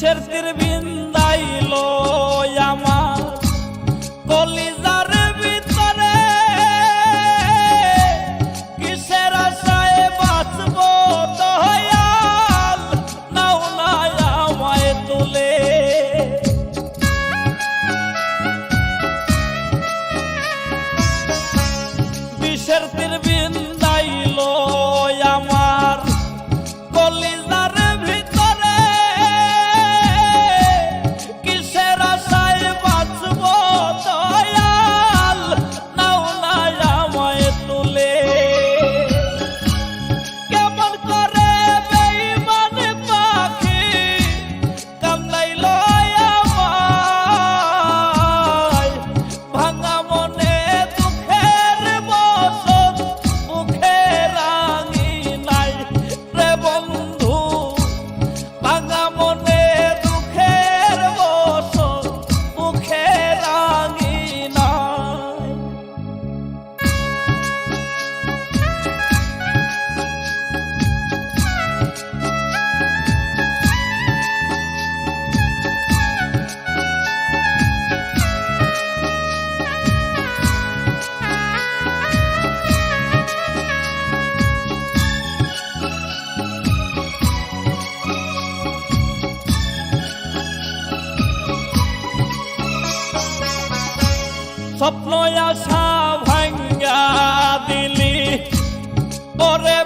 বিষের তীর বিন্দাইলো আমার কলিজার ভিতরে, কিসের আশায় বাঁচবো দয়াল, নাও না আমায় তুলে। বিষের তীর বিন্দাইলো আমার কলিজার ভিতরে, কিসের আশায় বাঁচবো দয়াল, নাও না আমায় তুলে। কেমন করে বেঈমান পাখি কান্দাইলো আমায়, ভাঙা মনে দুঃখের বসত মুখে রাঙিনাই রে বন্ধু, ভাঙা মনে দুঃখের বসত মুখে রাঙিনাই। স্বপ্ন আশা ভাঙ্গা দিলি ওরে